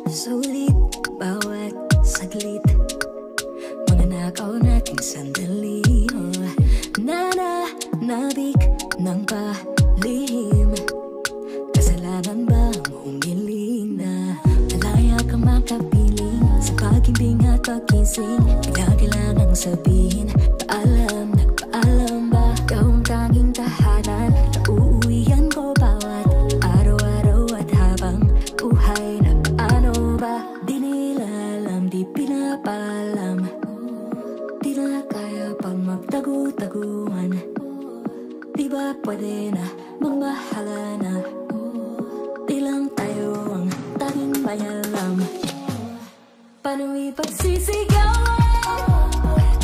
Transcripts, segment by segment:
Sulit bawat saglit, mga nakaw natin sandali. Nananabik ng palihim, kasalanan ba ang humiling na malaya kang makapiling sa pag-ibig at pag-ising? Kailangang sabihin, paalam, nagpaalam ba? Ikaw ang tanging tahanan na uuwihan ko bawat araw-araw at habang buhay. Na paano ba? Di nila alam, di pinapalam, di na kaya pang magtagu-taguan. Di ba pwede na magmahala na? Di lang tayo ang tanging may alam. Paano ipagsisigawan?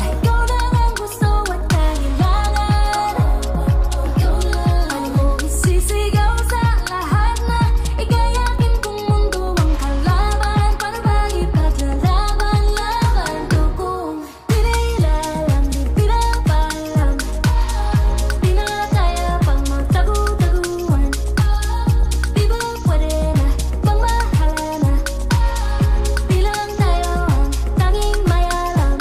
Ikaw lang ang gusto at kailangan. Paano mo isisigaw sa lahat na ikayakin kung mundo ang kalaban? Paano ba ipaglalaban ko kung di nila alam, di pinapalam, di na kaya pang magtagu-taguan? Di ba pwede na pang mahala na? Di lang tayo ang tanging may alam.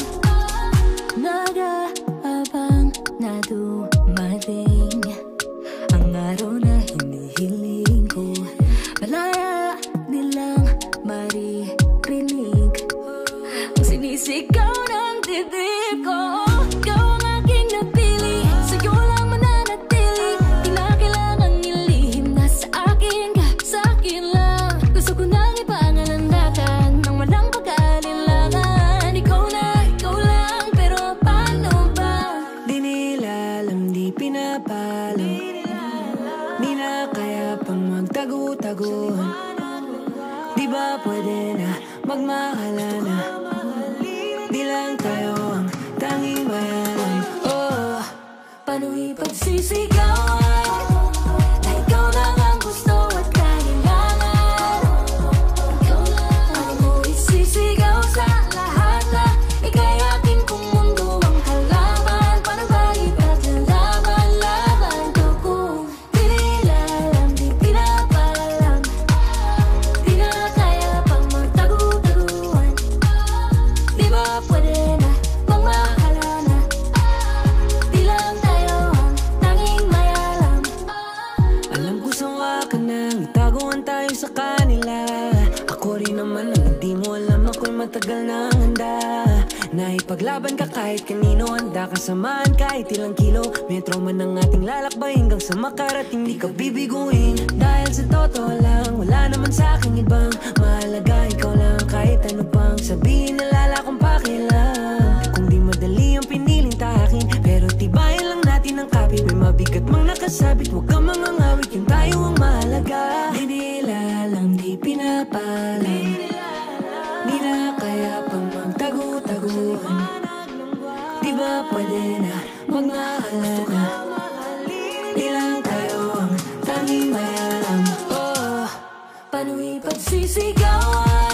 Nag-aabang na dumating ang araw na hinihiling ko. Malaya nilang maririnig ang sinisigaw ng dibdib ko. Ikaw ang aking napili, sa'yo lang mananatili. Di na kailangang ilihim, nasa akin ka, sa akin lang. Gusto ko nang ipangalandakan nang walang pag-alinlangan. Ikaw lang, pero paano ba? Di nila alam, di pinapalam, di na kaya pang magtagu-taguan. Di ba pwede na magmahala na? Di lang tayo ang tanging may alam. Oh, paano ipagsisigawan? Na ikaw lang ang gusto at kailangan. Paano mo isisigaw sa lahat na ikayakin kung mundo ang kalaban? Paano ba ipaglalaban ko kung di nila alam, di pinapalam, di na kaya pang magtagu-taguan? Di ba pwede na magmahala na? Di lang tayo ang tanging may alam. Alam ko sawa ka nang itaguan tayo sa kanila. Ako rin naman ang hindi mo alam, ako'y matagal nang handa. Naipaglaban ka kahit kanino, handa ka samahan kahit ilang kilometro man ang ating lalakbay hanggang sa makarating. Di ka bibiguin dahil sa totoo lang, wala naman sa aking ibang mahalaga. Ikaw lang kahit ano pang sabihin, nalala kong pakialam. Kung di madali ang piniling tahakin, pero tibayan lang natin ang kapit. May mabigat mang nakasabit, huwag kang mangangawit, yung tayo ang mahalaga. Di nila alam, di pinapalam, di na kaya pang magtagu-taguan. Di ba pwede na magmahala na? Di lang tayo ang tanging may alam. Oh, paano ipagsisigawan?